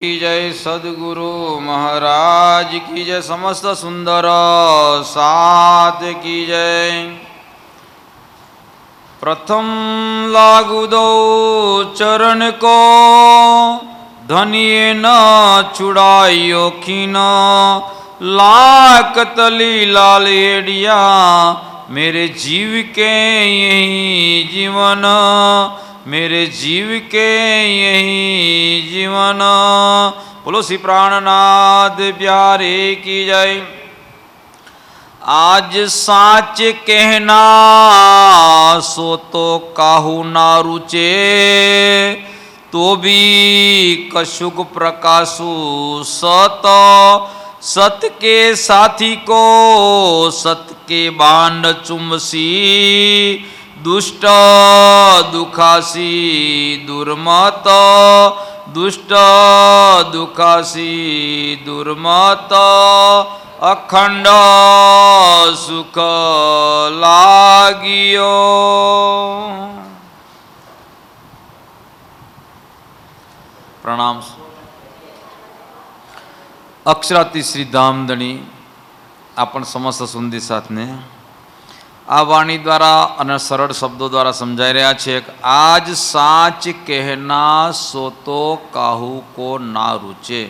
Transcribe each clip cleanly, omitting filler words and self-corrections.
की जय सद्गुरु महाराज की जय, समस्त सुंदर साथ की जय। प्रथम लागू दो चरण को, धनिये न छुड़ाइयो खीन, लाख तली लाल एडिया, मेरे जीव के यही जीवन, मेरे जीव के यही जीवन। बोलो श्री प्राणनाथ प्यारे की जय। आज साच कहना सो तो काहू ना रुचे, तो भी कशुक प्रकाशु सत, सत के साथी को सत के बांड चुमसी, दुष्ट दुखासी दुर्मत, दुष्ट दुखासी दुर्मत, अखंड सुख लागियो। प्रणाम। अक्षराती श्री धामधनी आपण समस्त सुंदी साथ ने आ वाणी द्वारा અને સરળ શબ્દો દ્વારા સમજાઈ રહ્યા છે કે આજ સાચ કહેના સો તો કાહુ કો ના રૂચે।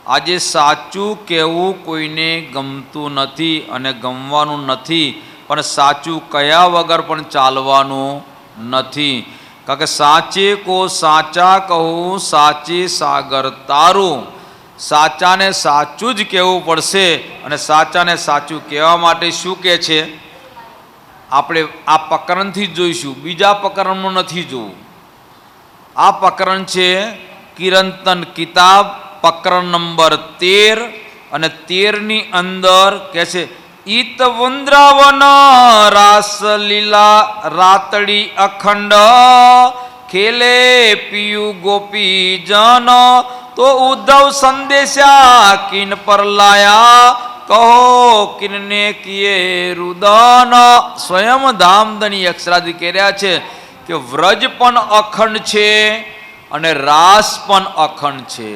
આજે સાચું કહેવું કોઈને ગમતું નથી અને ગમવાનું નથી, પણ સાચું કયા વગર પણ ચાલવાનું નથી। કારણ કે સાચે કો સાચા કહું, સાચે સાગર તારું। સાચાને સાચું જ કહેવું પડશે અને સાચાને સાચું કહેવા માટે શું કહે છે આપણે આ પ્રકરણથી જોઈશું, બીજા પ્રકરણમાં નથી જોવું। આ પ્રકરણ છે કિરંતન કિતાબ, પ્રકરણ નંબર 13 અને 13ની અંદર કહે છે ઈત વૃંદાવન રાસલીલા રાતડી અખંડ, ખેલે પિયુ ગોપી જન, તો ઉદ્ધવ સંદેશા કિન પર લાયા, કહો કિનને કિએ રુદન। સ્વયં ધામધની અક્ષરાદી કહી રહ્યા છે કે વ્રજ પણ અખંડ છે અને રાસ પણ અખંડ છે।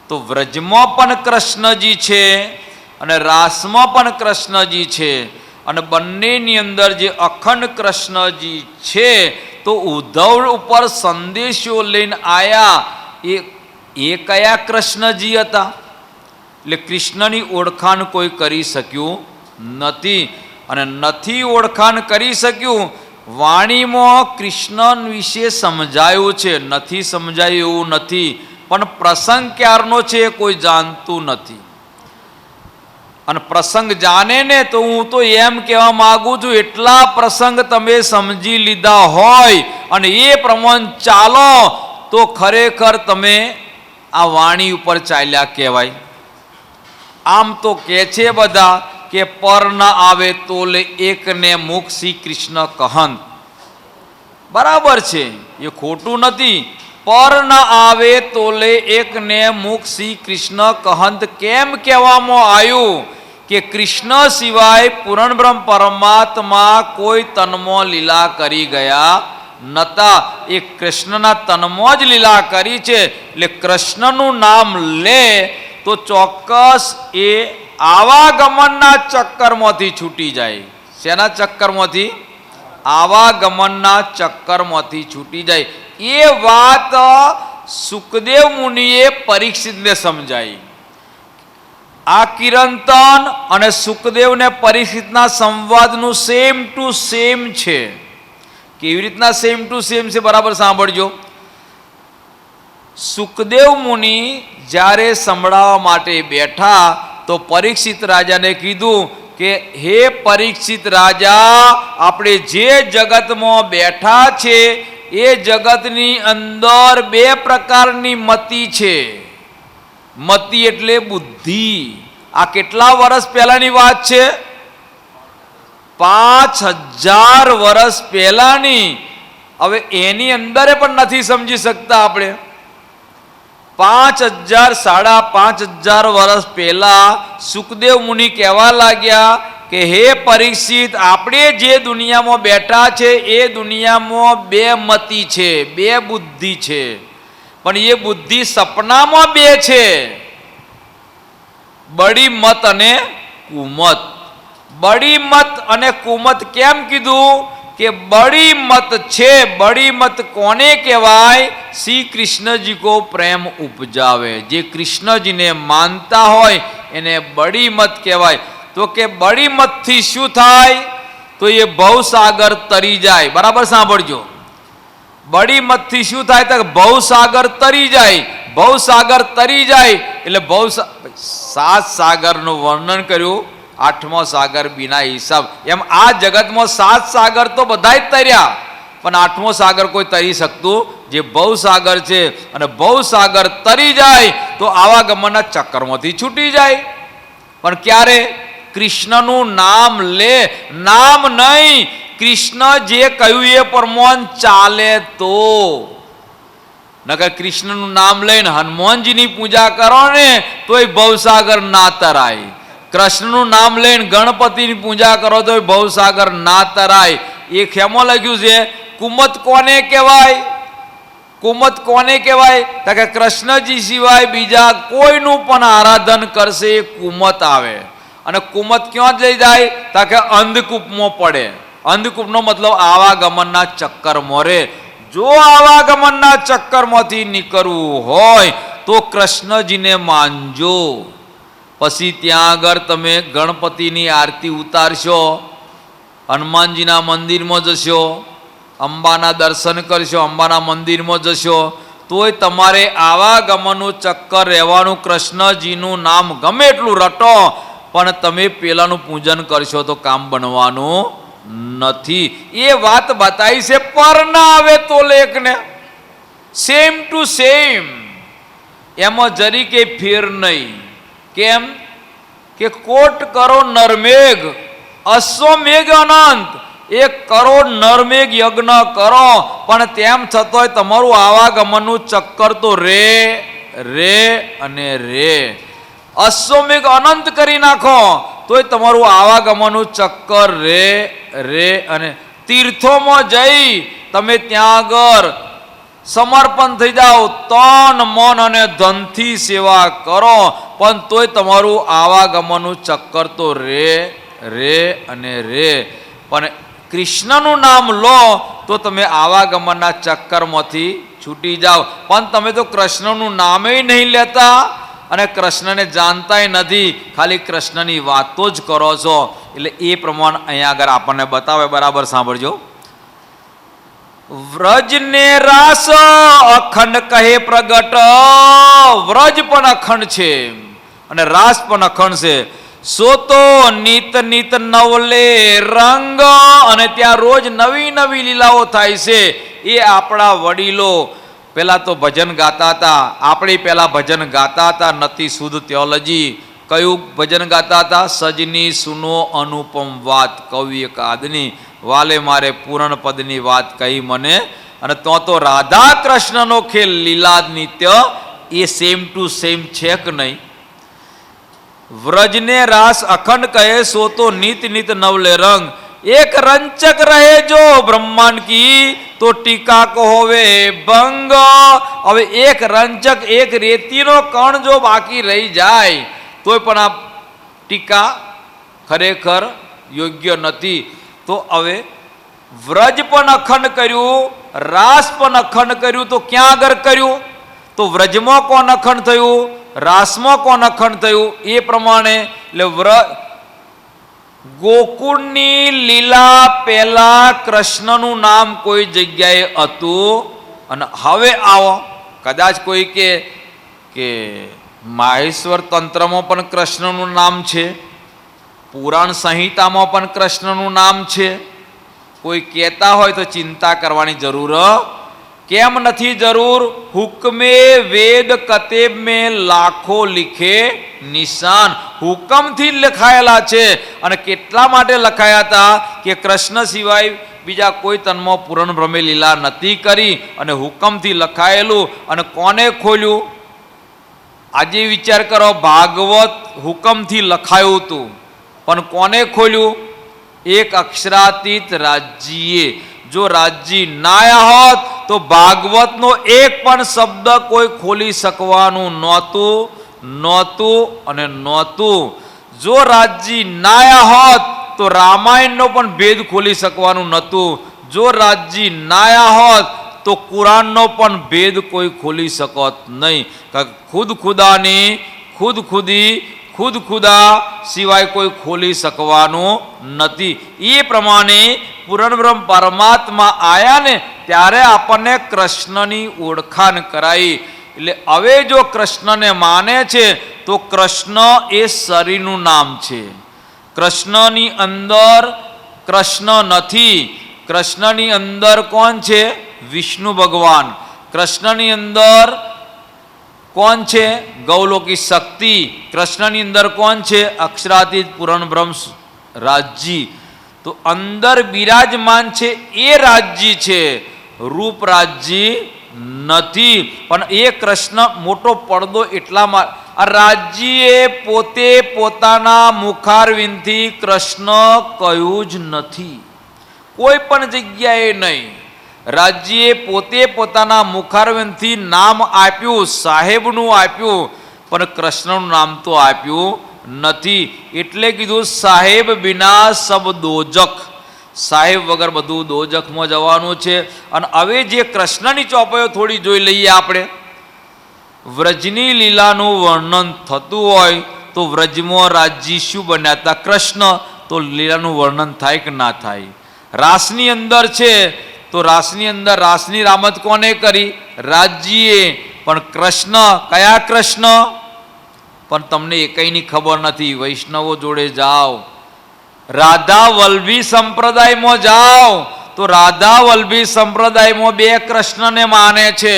તો વ્રજમાં પણ કૃષ્ણજી છે અને રાસમાં પણ કૃષ્ણજી છે, અને બંનેની અંદર જે અખંડ કૃષ્ણજી છે તો ઉદ્ધવ ઉપર સંદેશો લઈને આયા, એ કયા કૃષ્ણજી હતા? એટલે કૃષ્ણની ઓળખાણ કોઈ કરી શક્યું નથી, અને નથી ઓળખાણ કરી શક્યું। વાણીમાં કૃષ્ણ વિશે સમજાયું છે, નથી સમજાયું એવું નથી, પણ પ્રસંગ ક્યારનો છે કોઈ જાણતું નથી। અને પ્રસંગ જાણે ને તો હું તો એમ કહેવા માંગુ છું, એટલા પ્રસંગ તમે સમજી લીધા હોય અને એ પ્રમાણે ચાલો તો ખરેખર તમે આ વાણી ઉપર ચાલ્યા કહેવાય। આમ તો કહે છે બધા કે પર ન આવે તોલે એકને મુખ શ્રી કૃષ્ણ કહંત, બરાબર છે, એ ખોટું નથી। પર ન આવે તોલે એકને મુખ શ્રી કૃષ્ણ કહંત કેમ કહેવામાં આવ્યું? કે કૃષ્ણ સિવાય પૂર્ણ બ્રહ્મ પરમાત્મા કોઈ તનમાં લીલા કરી ગયા નતા, એ કૃષ્ણના તનમાં જ લીલા કરી છે। એટલે કૃષ્ણનું નામ લે તો ચોક્કસ એ આવાગમનના ચક્કરમાંથી છૂટી જાય। શેના ચક્કરમાંથી? આવાગમનના ચક્કરમાંથી છૂટી જાય। એ વાત સુખદેવ મુનિએ પરીક્ષિતને સમજાઈ। આ કિરંતન અને સુખદેવને પરીક્ષિતના સંવાદનું સેમ ટુ સેમ છે। કેવી રીતના સેમ ટુ સેમ છે બરાબર સાંભળજો। સુખદેવ મુનિ જ્યારે સંભળાવવા માટે બેઠા તો પરીક્ષિત રાજાને કીધું કે હે પરીક્ષિત રાજા, આપણે જે જગતમાં બેઠા છે એ જગતની અંદર બે પ્રકારની મતિ છે। મતિ એટલે બુદ્ધિ। આ કેટલા વર્ષ પહેલાની વાત છે? 5000 વર્ષ પહેલાની। હવે એની અંદર પણ નથી સમજી શકતા આપણે। 5000 5,500 વર્ષ પહેલા સુખદેવ મુનિ કહેવા લાગ્યા કે હે પરીક્ષિત, આપણે જે દુનિયામાં બેઠા છે એ દુનિયામાં બે મતિ છે, બે બુદ્ધિ છે। પણ એ બુદ્ધિ સપનામાં બે છે, બડી મત અને કુમત. બડી મત અને કુમત કેમ કીધું કે બડી મત છે, બડી મત કોને કહેવાય? શ્રી કૃષ્ણજી કો પ્રેમ ઉપજાવે, જે કૃષ્ણજીને માનતા હોય એને બડી મત કહેવાય. તો કે બડી મતથી શું થાય? તો એ ભવસાગર તરી જાય. બરાબર સાંભળજો, બડી મતથી શું થાય? તો ભવસાગર તરી જાય. ભવસાગર તરી જાય એટલે સાત સાગરનું વર્ણન કર્યું, આઠમો સાગર બિના હિસાબ. એમ આ જગતમાં સાત સાગર તો બધા જ તર્યા, પણ આઠમો સાગર કોઈ તરી શકતું જે ભવસાગર છે. અને ભવસાગર તરી જાય તો આવાગમનના ચક્કરમાંથી છૂટી જાય. પણ ક્યારે? કૃષ્ણનું નામ લે, નામ નહીં, કૃષ્ણ જે કહ્યું એ પ્રમાણ ચાલે તો. નકર કૃષ્ણનું નામ લઈને હનુમાનજીની પૂજા કરો ને તોય ભવસાગર ના તરાય. કૃષ્ણનું નામ લઈને ગણપતિની પૂજા કરો તો ભવસાગર ના તરાય. એ ખેમો લખ્યું છે. કુમત કોને કહેવાય? કુમત કોને કહેવાય? તો કે કૃષ્ણજી સિવાય બીજા કોઈનું પણ આરાધન કરશે એ કુમત આવે. અને કુમત ક્યાં જઈ જાય? તો કે અંધકૂપમાં પડે. અંધકૂપનો મતલબ આવાગમનના ચક્કરમાં રે. જો આવાગમનના ચક્કરમાંથી નીકળવું હોય તો કૃષ્ણજીને માનજો. પછી ત્યાં આગળ તમે ગણપતિની આરતી ઉતારશો, હનુમાનજીના મંદિરમાં જશો, અંબાના દર્શન કરશો, અંબાના મંદિરમાં જશો, તોય તમારે આવાગમનનું ચક્કર રહેવાનું. કૃષ્ણજીનું નામ ગમે એટલું રટો, પણ તમે પેલાનું પૂજન કરશો તો કામ બનવાનું નથી. એ વાત બતાવી છે પર ના આવે તો લેખને સેમ ટુ સેમ, એમાં જરી કે ફેર નહીં. કેમ કે કોટ કરો નરમેઘ, અશ્વમેઘ અનંત, 1 કરોડ નરમેઘ યજ્ઞ કરો, પણ તેમ છતાંય તમારું આવાગમનનું ચક્કર તો રે અને રે. અશ્વમેઘ અનંત કરી નાખો તોય તમારું આવાગમનનું ચક્કર રે અને તીર્થોમાં જઈ તમે ત્યાં આગળ સમર્પણ થઈ જાઓ, તન મન અને ધનથી સેવા કરો, પણ તોય તમારું આવાગમનનું ચક્કર તો રે અને રે. પણ કૃષ્ણનું નામ લો તો તમે આવાગમનના ચક્કરમાંથી છૂટી જાઓ. પણ તમે તો કૃષ્ણનું નામે નહીં લેતા અને કૃષ્ણને જાણતાય નથી, ખાલી કૃષ્ણની વાતો જ કરો છો. એટલે એ પ્રમાણે અહીંયા આગળ આપણને બતાવે. બરાબર સાંભળજો. વ્રજને રાસ અખંડ કહે પ્રગટ. વ્રજ પણ અખંડ છે અને રાસ પણ અખંડ છે. સો તો નિત નિત નવલે રંગ, અને ત્યાં રોજ નવી નવી લીલાઓ થાય છે. એ આપણા વડીલો પહેલા તો ભજન ગાતા હતા. આપણે પહેલા ભજન ગાતા હતા. નથી શુદ્ધ થિયોલોજી. કયું ભજન ગાતા હતા? સજની સુનો અનુપમ વાત, કવિ એકાદની, વાલે મારે પૂરણ પદની વાત કહી મને. અને તો રાધા કૃષ્ણનો ખેલ લીલા નિત્ય એ સેમ ટુ સેમ છે કે નહીં? વ્રજને રાસ અખંડ કહે સો તો નિત નિત નવલે રંગ. એક રંચક રહે જો બ્રહ્માંડ કી તો ટીકા કો હોવે ભંગ. હવે એક રંચક, એક રેતીનો કણ જો બાકી રહી જાય તોય પણ આ ટીકા ખરેખર યોગ્ય નથી. તો હવે વ્રજ પણ અખંડ કર્યું, રાસ પણ અખંડ કર્યું, તો ક્યાં આગળ કર્યું? તો વ્રજમાં કોણ અખંડ થયું? રાસમાં કોણ અખંડ થયું? એ પ્રમાણે એટલે ગોકુળની લીલા પહેલા કૃષ્ણનું નામ કોઈ જગ્યાએ હતું, અને હવે આવો કદાચ કોઈ કે માહેશ્વર તંત્રમાં પણ કૃષ્ણનું નામ છે, પુરાણ સંહિતામાં પણ કૃષ્ણનું નામ છે. કોઈ કહેતા હોય તો ચિંતા કરવાની જરૂર કેમ નથી? જરૂર. હુકમે વેદ કતેબ મેં લાખો લીખે નિશાન. હુકમથી લખાયેલા છે. અને કેટલા માટે લખાયા હતા? કે કૃષ્ણ સિવાય બીજા કોઈ તનમાં પૂરણ ભ્રમે લીલા નથી કરી, અને હુકમથી લખાયેલું. અને કોને ખોલ્યું? આજે વિચાર કરો, ભાગવત હુકમથી લખાયું હતું, પણ કોને ખોલ્યું? એક અક્ષરાતીત રાજ્યે. જો રાજ્ય ના હોત તો ભાગવતનો એક પણ શબ્દ કોઈ ખોલી શકવાનું નહોતું. જો રાજજી નાયા હોત તો રામાયણનો પણ ભેદ ખોલી શકવાનું નહોતું. જો રાજજી નાયા હોત તો કુરાનનો પણ ભેદ કોઈ ખોલી શકત નહીં. ખુદ ખુદા સિવાય કોઈ ખોલી શકવાનું નથી. એ પ્રમાણે પૂર્ણ બ્રહ્મ પરમાત્મા આયા ને ત્યારે આપણને કૃષ્ણની ઓળખાણ કરાઈ. એટલે હવે જો કૃષ્ણને માને છે તો કૃષ્ણ એ શરીરનું નામ છે. કૃષ્ણની અંદર કૃષ્ણ નથી. કૃષ્ણની અંદર કોણ છે? વિષ્ણુ ભગવાન. કૃષ્ણની અંદર કોણ છે? ગૌલોકી શક્તિ. કૃષ્ણની અંદર કોણ છે? અક્ષરાતીત પૂર્ણ બ્રહ્મ રાજજી. તો અંદર બિરાજમાન છે એ રાજજી છે, રૂપ રાજજી નથી. પણ એ કૃષ્ણ મોટો પડદો એટલામાં આ રાજજીએ પોતે પોતાના મુખારવિંદથી કૃષ્ણ કહ્યું જ નથી, કોઈ પણ જગ્યાએ નહીં. રાજ્યએ પોતે પોતાના મુખારવિંદથી નામ આપ્યું, સાહેબનું આપ્યું, પણ કૃષ્ણનું નામ તો આપ્યું નથી. એટલે કીધું સાહેબ બિના સબ દોજખ. સાહેબ વગર બધું દોજખમાં જવાનું છે. અને હવે જે કૃષ્ણની ચોપાઈઓ થોડી જોઈ લઈએ આપણે. વ્રજની લીલાનું વર્ણન થતું હોય તો વ્રજમાં રાજજી શું બન્યા હતા? કૃષ્ણ. તો લીલાનું વર્ણન થાય કે ના થાય? રાસની અંદર છે તો રાસની અંદર રાસની રામત કોને કરી? રાજજીએ. પણ કૃષ્ણ, કયા કૃષ્ણ? પણ તમને એકઈની ખબર નથી. વૈષ્ણવો જોડે જાઓ, રાધા વલ્લભી સંપ્રદાયમાં જાઓ તો રાધા વલ્લભી સંપ્રદાયમાં બે કૃષ્ણને માને છે.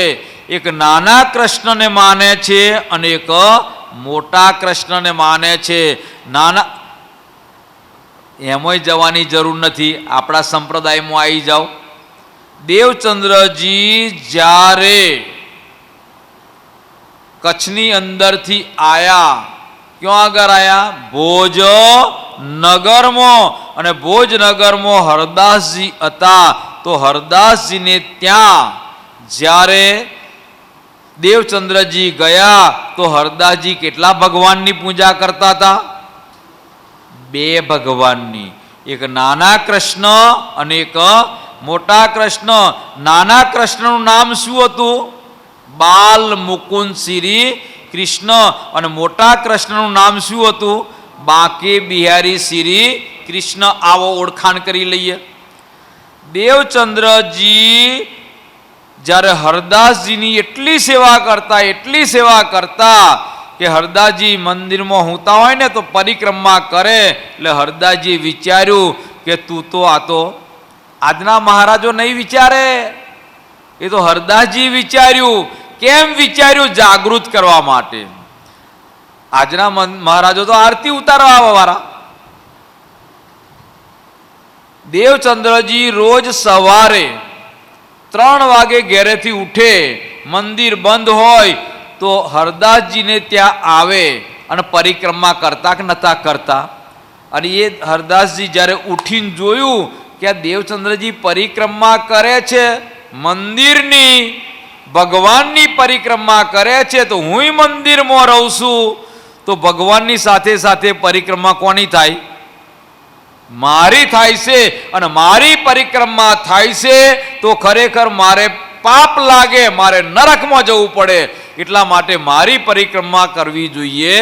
એક નાના કૃષ્ણને માને છે અને એક મોટા કૃષ્ણને માને છે. નાના એમાંય જવાની જરૂર નથી, આપણા સંપ્રદાયમાં આવી જાઓ. દેવચંદ્રજી જ્યારે કચ્છની અંદરથી આયા, ક્યાં આગળ આયા? ભોજનગરમાં. અને ભોજનગરમાં હરદાસજી હતા. તો હરદાસજીને ત્યાં જ્યારે દેવચંદ્રજી ગયા તો હરદાસજી કેટલા ભગવાનની પૂજા કરતા હતા? બે ભગવાનની. એક નાના કૃષ્ણ અને એક મોટા કૃષ્ણ. નાના કૃષ્ણનું નામ શું હતું? બાલ મુકુંદ શ્રી કૃષ્ણ. અને મોટા કૃષ્ણનું નામ શું હતું? બાંકે બિહારી શ્રી કૃષ્ણ. આવો ઓળખાણ કરી લઈએ. દેવચંદ્રજી જ્યારે હરદાસજીની એટલી સેવા કરતા કે હરદાસજી મંદિરમાં હોતા હોય ને તો પરિક્રમા કરે. એટલે હરદાસજી વિચાર્યું કે તું તો આ તો આજના મહારાજો નહીં વિચારે, એ તો હરદાસજી વિચાર્યું. કેમ વિચાર્યું? જાગૃત કરવા માટે. આજના મહારાજો તો આરતી ઉતારવા વાળા. દેવચંદ્રજી રોજ સવારે 3 વાગે ઘેરેથી ઉઠે, મંદિર બંધ હોય તો હરદાસજીને ત્યાં આવે અને પરિક્રમા કરતા કે નતા કરતા? અને એ હરદાસજી જ્યારે ઉઠીને જોયું કે આ દેવચંદ્રજી પરિક્રમા કરે છે, મંદિરની ભગવાનની પરિક્રમા કરે છે, તો હું મંદિરમાં રહું છું તો ભગવાનની સાથે સાથે પરિક્રમા કોની થાય? મારી થાય છે. અને મારી પરિક્રમા થાય છે તો ખરેખર મારે પાપ લાગે, મારે નરકમાં જવું પડે. એટલા માટે મારી પરિક્રમા કરવી જોઈએ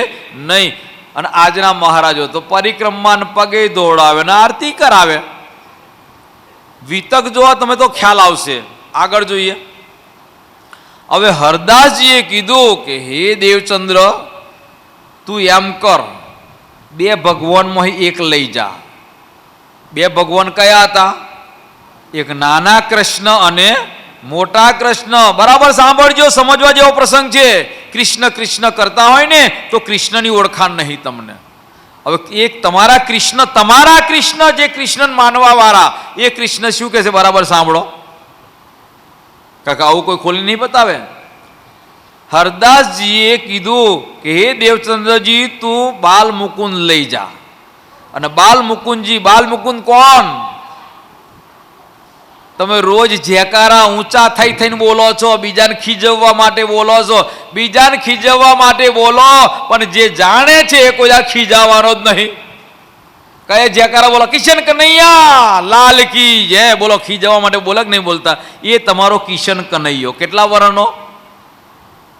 નહીં. અને આજના મહારાજો તો પરિક્રમાને પગે દોડાવે ને આરતી કરાવે. વિતક જોવા તમે તો ખ્યાલ આવશે. આગળ જોઈએ. હવે હરદાસજીએ કીધું કે હે દેવચંદ્ર, તું એમ કર, બે ભગવાનમાં એક લઈ જા. બે ભગવાન કયા હતા? એક નાના કૃષ્ણ અને મોટા કૃષ્ણ. બરાબર સાંભળજો, સમજવા જેવો પ્રસંગ છે. કૃષ્ણ કૃષ્ણ કરતા હોય ને તો કૃષ્ણની ઓળખાણ નહીં તમને. હવે એક તમારા કૃષ્ણ જે કૃષ્ણ માનવા વાળા એ કૃષ્ણ શું કહે છે? બરાબર સાંભળો કાકા, આવું કોઈ ખોલી નહીં બતાવે. હરદાસજીએ કીધું કે હે દેવચંદ્રજી, તું બાલ મુકુંદ લઈ જા. અને બાલ મુકુંદ કોણ? તમે રોજ જેકારા ઊંચા થઈ થઈને બોલો છો, બીજાને ખીજવવા માટે બોલો છો, બીજાને ખીજવવા માટે બોલો, પણ જે જાણે છે એ કોઈ આ ખીજાવાનો જ નહીં. કયા જેકારા બોલો? કિશન કનૈયા લાલ કી જય બોલો. ખીજવવા માટે બોલે કે નહીં બોલતા? એ તમારો કિશન કનૈયો કેટલા વર્ષનો?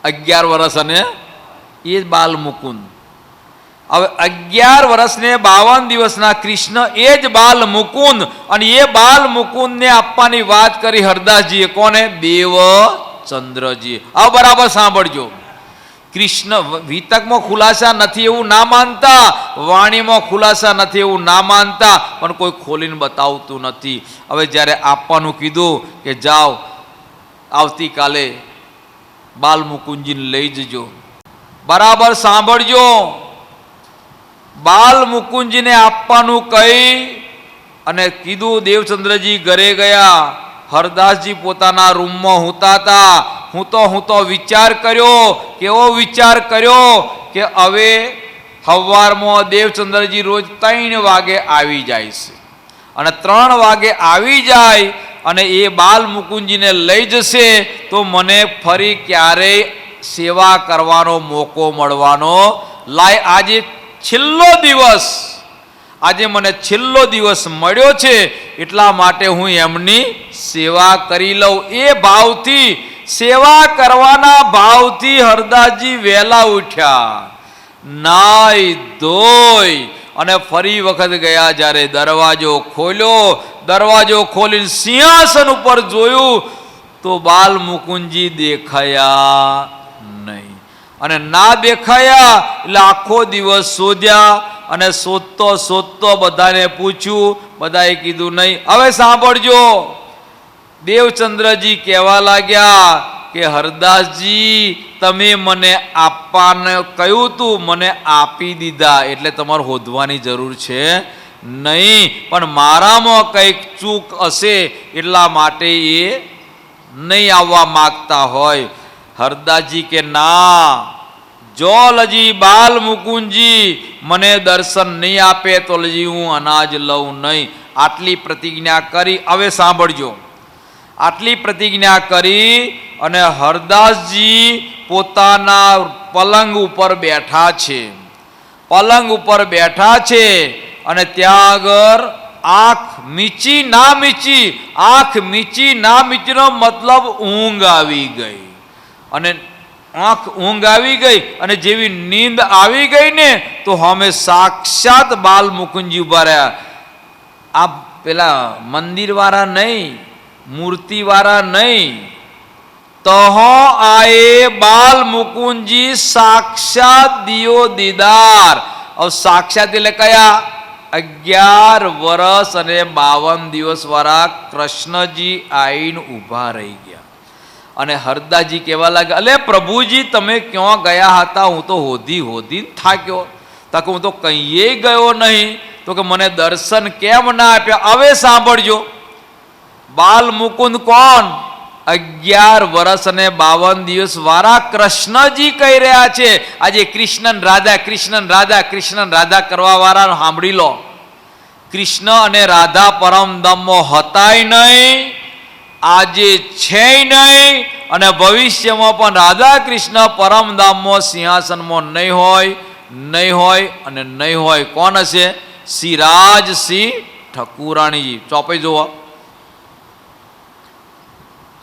11 વર્ષ. અને એ બાલ મુકુંદ. હવે 11 વર્ષ ને 52 દિવસના કૃષ્ણ એ જ બાલ મુકુંદ. અને એ બાલ મુકુંદ ને આપવાની વાત કરી હરદાસજીએ. કોને? દેવચંદ્રજીએ. આ બરાબર સાંભળજો. કૃષ્ણ વિતકમાં ખુલાસા નથી એવું ના માનતા, વાણીમાં ખુલાસા નથી એવું ના માનતા, પણ કોઈ ખોલીને બતાવતું નથી. હવે જ્યારે આપવાનું કીધું કે જાઓ આવતીકાલે બાલ મુકુંદજીને લઈ જજો. બરાબર સાંભળજો. બાલ મુકુંદજીને આપવાનું કહી અને કીધું. દેવચંદ્રજી ઘરે ગયા. હરદાસજી પોતાના રૂમમાં હુતા હતા. હું તો વિચાર કર્યો. કેવો વિચાર કર્યો? કે હવે સવારમાં દેવચંદ્રજી રોજ 3 વાગે આવી જાય છે, અને 3 વાગે આવી જાય અને એ બાલ મુકુંદજીને લઈ જશે તો મને ફરી ક્યારેય સેવા કરવાનો મોકો મળવાનો લાય. આજે છેલ્લો દિવસ, આજે મને છેલ્લો દિવસ મળ્યો છે, એટલા માટે હું એમની સેવા કરી લઉં. એ ભાવથી, સેવા કરવાના ભાવથી હરદાસજી વહેલા ઉઠ્યા, નાઈ ધોઈ અને ફરી વખત ગયા. જ્યારે દરવાજો ખોલ્યો, દરવાજો ખોલીને સિંહાસન ઉપર જોયું તો બાલ મુકુંદજી દેખાયા નહીં. અને ના દેખાયા એટલે આખો દિવસ શોધ્યા, અને શોધતો બધાને પૂછ્યું. બધાએ કીધું નહીં. હવે સાંભળજો. દેવચંદ્રજી કહેવા લાગ્યા કે હરદાસજી તમે મને આપવાને કહ્યું તું, મને આપી દીધા, એટલે તમારે શોધવાની જરૂર છે નહીં, પણ મારામાં કંઈક ચૂક હશે એટલા માટે એ નહીં આવવા માગતા હોય. હરદાસજી કે ના, જો લજી બાલ મુકુંદજી મને દર્શન નહીં આપે તો લજી હું અનાજ લઉં નહીં. આટલી પ્રતિજ્ઞા કરી. હવે સાંભળજો. આટલી પ્રતિજ્ઞા કરી અને હરદાસજી પોતાના પલંગ ઉપર બેઠા છે. પલંગ ઉપર બેઠા છે અને ત્યાં આગળ આંખ મીચી ના મીચી, આંખ મીચી ના મીચીનો મતલબ ઊંઘ આવી ગઈ. અને ઊંઘ આવી ગઈ અને જેવી નીંદ આવી ગઈ ને તો અમે સાક્ષાત બાલ મુકુંદજી ઉભા રહ્યા. આ પેલા મંદિર વાળા નહીં, મૂર્તિ વાળા નહીં, તો આએ બાલ મુકુંદજી સાક્ષાત દિયો દીદાર. હવે સાક્ષાત એટલે કયા? 11 વર્ષ અને 52 દિવસ વાળા કૃષ્ણજી આઈને ઉભા રહી ગયા. અને હરદાસજી કહેવા લાગ્યા, અલે પ્રભુજી તમે ક્યાં ગયા હતા? હું તો હોધી થાક્યો. તક હું તો કહીએ ગયો નહીં. તો કે મને દર્શન કેમ ના આપ્યા? હવે સાંભળજો. બાલ મુકુંદ કોણ? 11 વર્ષ અને 52 દિવસ વાળા કૃષ્ણજી કહી રહ્યા છે. આજે કૃષ્ણ રાધા કૃષ્ણ રાધા કૃષ્ણ રાધા કરવા વાળા સાંભળી લો. કૃષ્ણ અને રાધા પરમધામમાં હતાય નહીં, આજે છે નહીં, અને ભવિષ્યમાં પણ રાધા કૃષ્ણ પરમધામમાં સિંહાસનમાં નહીં હોય અને નહીં હોય. કોણ હશે? શ્રી રાજસિંહ ઠકુરાણીજી. ચોપે જોવા.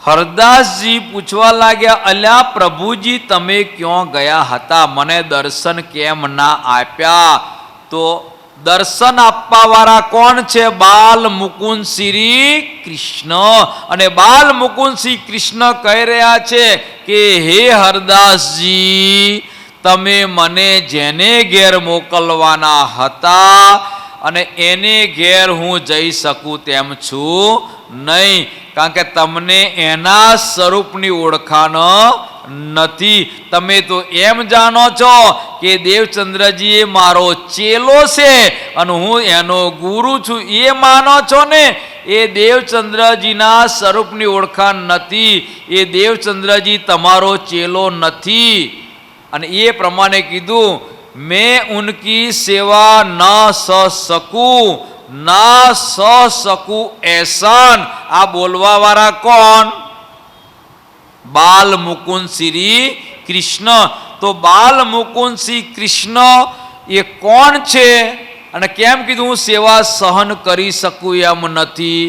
હરદાસજી પૂછવા લાગ્યા, અલ્યા પ્રભુજી તમે ક્યાં ગયા હતા? મને દર્શન કેમ ના આપ્યા? તો દર્શન આપવા વાળા કોણ છે? બાલ મુકુંદ શ્રી કૃષ્ણ. અને બાલ મુકુંદ શ્રી કૃષ્ણ કહી રહ્યા છે કે હે હરદાસજી, તમે મને જેને ઘેર મોકલવાના હતા અને એને ઘેર હું જઈ શકું તેમ છું નહીં, કારણ કે તમને એના સ્વરૂપની ઓળખાણ નથી. તમે તો એમ જાણો છો કે દેવચંદ્રજી એ મારો ચેલો છે અને હું એનો ગુરુ છું, એ માનો છો ને? એ દેવચંદ્રજીના સ્વરૂપની ઓળખાણ નથી. એ દેવચંદ્રજી તમારો ચેલો નથી. અને એ પ્રમાણે કીધું, मैं उनकी सेवा न सकूं, ના સ શકું એસાન. આ બોલવા વાળા કોણ? બાલ મુકુંદ શ્રી કૃષ્ણ. તો બાલ મુકુંદ શ્રી કૃષ્ણ એ કોણ છે? અને કેમ કીધું હું સેવા સહન કરી શકું એમ નથી?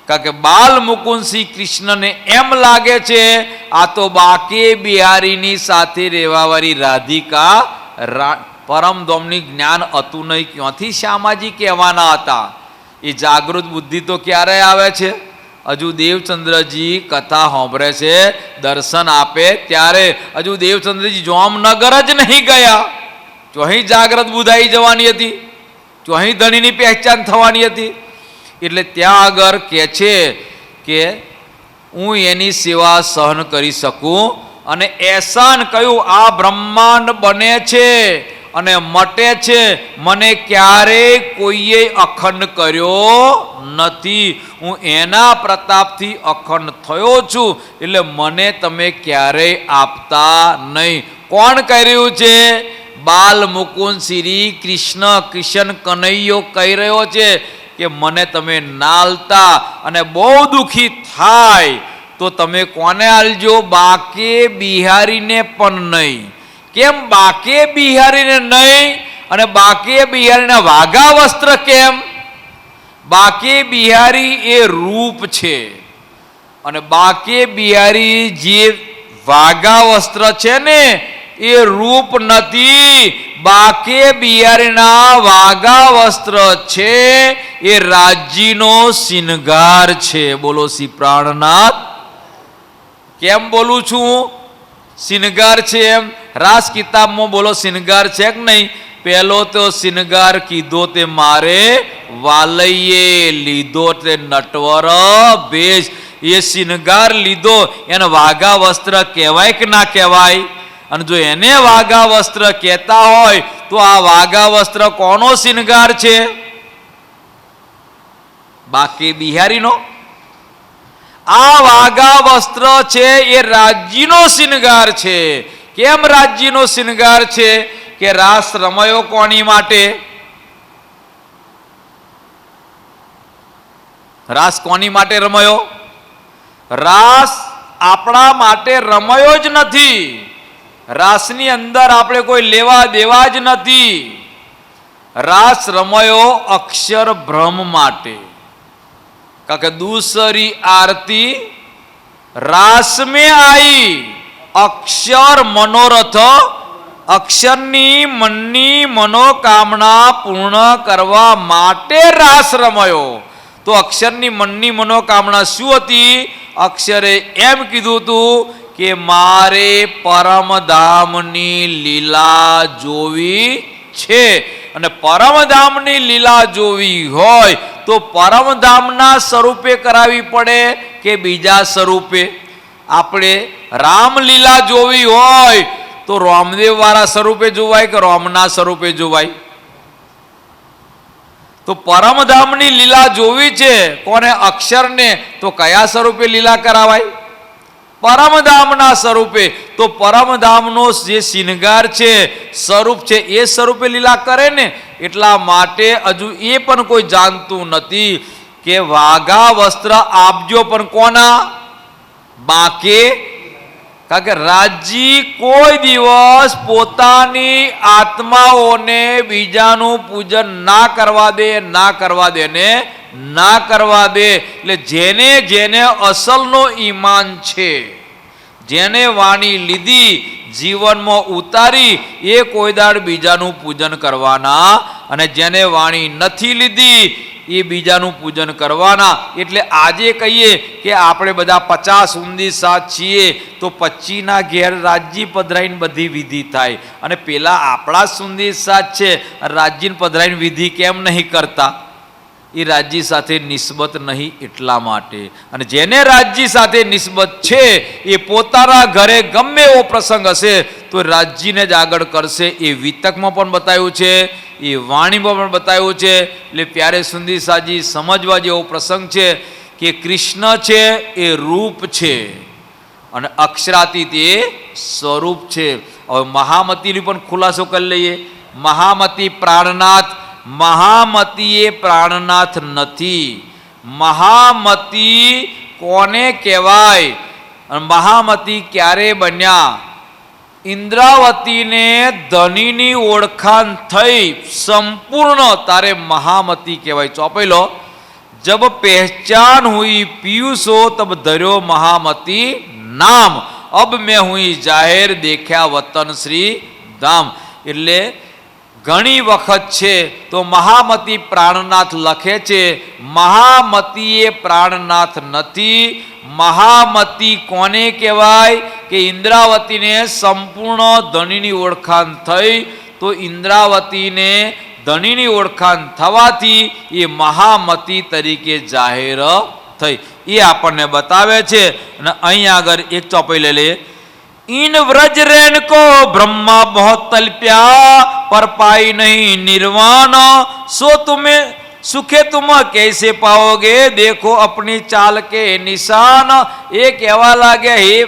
કારણ કે બાલ મુકુંદ શ્રી કૃષ્ણને એમ લાગે છે આ તો બાકે બિહારીની સાથે રહેવાવાળી રાધિકા પરમધામની જ્ઞાન હતું નહીં, ક્યાંથી શ્યામાજી કહેવાના હતા? એ જાગૃત બુદ્ધિ તો ક્યારે આવે છે? હજુ દેવચંદ્રજી કથા સાંભળે છે, દર્શન આપે ત્યારે. હજુ દેવચંદ્રજી જામનગર જ નહીં ગયા, તો અહીં જાગ્રત બુધાઈ જવાની હતી, તો અહીં ધણીની પહેચાન થવાની હતી. એટલે ત્યાં આગળ કહે છે કે હું એની સેવા સહન કરી શકું. અને એસાન કહ્યું આ બ્રહ્માંડ બને છે અને મટે છે, મને ક્યારેય કોઈએ અખંડ કર્યો નથી. હું એના પ્રતાપથી અખંડ થયો છું, એટલે મને તમે ક્યારેય આપતા નહીં. કોણ કર્યું છે? બાલ મુકુંદ શ્રી કૃષ્ણ, કૃષ્ણ કનૈયો કહી રહ્યો છે કે મને તમે નાલતા અને બહુ દુઃખી થાય તો તમે કોને આલજો? બાકે બિહારીને પણ નહીં. કેમ બાકે બિહારીને નહીં? અને બાકે બિહારીના વાઘા વસ્ત્ર કેમ? બાકે બિહારી એ રૂપ છે, અને બાકે બિહારી જે વાઘા વસ્ત્ર છે ને એ રૂપ નથી. બાકે બિહારીના વાઘા વસ્ત્ર છે એ રાજ્યનો શિનગાર છે. બોલો શ્રી પ્રાણનાથ. કેમ બોલું છું શિનગાર છે એમ? રાસ કિતાબમાં બોલો શિનગાર છે કે નહીં? પહેલો તો શિનગાર કીધો તે મારે વાલૈયે, લીધો તે નટવર ભેષ. એ શિનગાર લીધો એને વાઘા વસ્ત્ર કહેવાય કે ના કહેવાય? અને જો એને વાઘા વસ્ત્ર કહેતા હોય તો આ વાઘા વસ્ત્ર કોનો શિનગાર છે? બાકે બિહારીનો. આ વાઘા વસ્ત્ર છે એ રાજ્યનો શિનગાર છે. કેમ રાજ્યનો શિનગાર છે? કે રાસ રમાયો કોની માટે? રાસ કોની માટે રમાયો? રાસ આપણા માટે રમાયો જ નથી. રાસની અંદર આપણે કોઈ લેવા દેવા જ નથી. રાસ રમાયો અક્ષર બ્રહ્મ માટે. કારણ કે દૂસરી આરતી રાસ में आई, અક્ષર મનોરથ, અક્ષરની મનની મનોકામના પૂર્ણ કરવા માટે રાસ રમાયો. તો અક્ષરની મનની મનોકામના શું હતી? અક્ષરે એમ કીધું હતું કે મારે પરમધામની લીલા જોવી છે. અને પરમધામની લીલા જોવી હોય તો પરમધામના સ્વરૂપે કરાવી પડે કે બીજા સ્વરૂપે? આપણે રામલીલા જોવી હોય તો રામદેવ વાળા સ્વરૂપે જોવાય કે રામના સ્વરૂપે જોવાય? તો પરમધામની લીલા જોવી છે કોને? અક્ષરને. તો કયા સ્વરૂપે લીલા કરાવાય? પરમધામના સ્વરૂપે. તો પરમધામનો જે શિનગાર છે, સ્વરૂપ છે, એ સ્વરૂપે લીલા કરે ને. એટલા માટે હજુ એ પણ કોઈ જાણતું નથી કે વાઘા વસ્ત્ર આપજો પણ કોના? બાકે. કારણ કે રાજ્ય કોઈ દિવસ પોતાની આત્માઓને બીજાનું પૂજન ના કરવા દે, ના કરવા દે ને ના કરવા દે. એટલે જેને જેને અસલનો ઈમાન છે, જેને વાણી લીધી જીવનમાં ઉતારી, એ કોઈ દાડ બીજાનું પૂજન કરવાના. અને જેને વાણી નથી લીધી એ બીજાનું પૂજન કરવાના. એટલે આજે કહીએ કે આપણે બધા 50 ઊંધી સાથ છીએ તો 25ના ઘેર રાજ્ય પધરાઈને બધી વિધિ થાય. અને પેલા આપણા સુંદી સાથ છે, રાજ્યને પધરાઈને વિધિ કેમ નહીં કરતા? એ રાજ્ય સાથે નિસ્બત નહીં એટલા માટે. અને જેને રાજ્ય સાથે નિસ્બત છે એ પોતાના ઘરે ગમે એવો પ્રસંગ હશે તો રાજ્યને જ આગળ કરશે. એ વિતકમાં પણ બતાવ્યું છે, એ વાણીમાં પણ બતાવ્યું છે. એટલે પ્યારે સુંદી સાજી સમજવા જેવો પ્રસંગ છે કે કૃષ્ણ છે એ રૂપ છે અને અક્ષરાતીત એ સ્વરૂપ છે. હવે મહામતીની પણ ખુલાસો કરી લઈએ. મહામતી પ્રાણનાથ મહામતી એ પ્રાણનાથ નથી. મહામતી કોને કહેવાય અને મહામતી ક્યારે બન્યા? ઇન્દ્રાવતીને ધનીની ઓળખાણ થઈ સંપૂર્ણ તારે મહામતી કહેવાય. ચોપાઈ લો. જબ પહેચાન હુઈ પિયુષો તબ ધર્યો મહામતી નામ, અબ મેં હુઈ જાહેર દેખ્યા વતન શ્રી ધામ. એટલે ઘણી વખત છે તો મહામતી પ્રાણનાથ લખે છે. મહામતી એ પ્રાણનાથ નથી. મહામતી કોને કહેવાય કે ઇન્દ્રાવતીને સંપૂર્ણ ધણીની ઓળખાણ થઈ, તો ઇન્દ્રાવતીને ધણીની ઓળખાણ થવાથી એ મહામતી તરીકે જાહેર થઈ. એ આપણને બતાવે છે. અને અહીં આગળ એક ચોપાઈ લઈ લઈએ. इन व्रज रेन को ब्रह्मा बहुत तलप्या पर पाई नहीं निर्वाण, सो तुम्हें सुखे तुम कैसे पाओगे देखो अपनी चाल के निशान. એ કહેવા લાગે, હે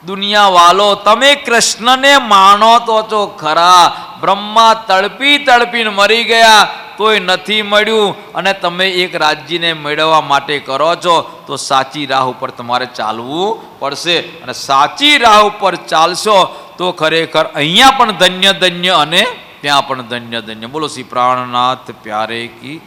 દુનિયા વાલો, તમે કૃષ્ણને માનો તો છો ખરા, બ્રહ્મા તડપી તડપીને મરી ગયા તોય નથી મળ્યું, અને તમે એક રાજ્યને મેળવવા માટે કરો છો, તો સાચી રાહ ઉપર તમારે ચાલવું પડશે. અને સાચી રાહ ઉપર ચાલશો તો ખરેખર અહીંયા પણ ધન્ય ધન્ય અને ત્યાં પણ ધન્ય ધન્ય. બોલો શ્રી પ્રાણનાથ પ્યારે કી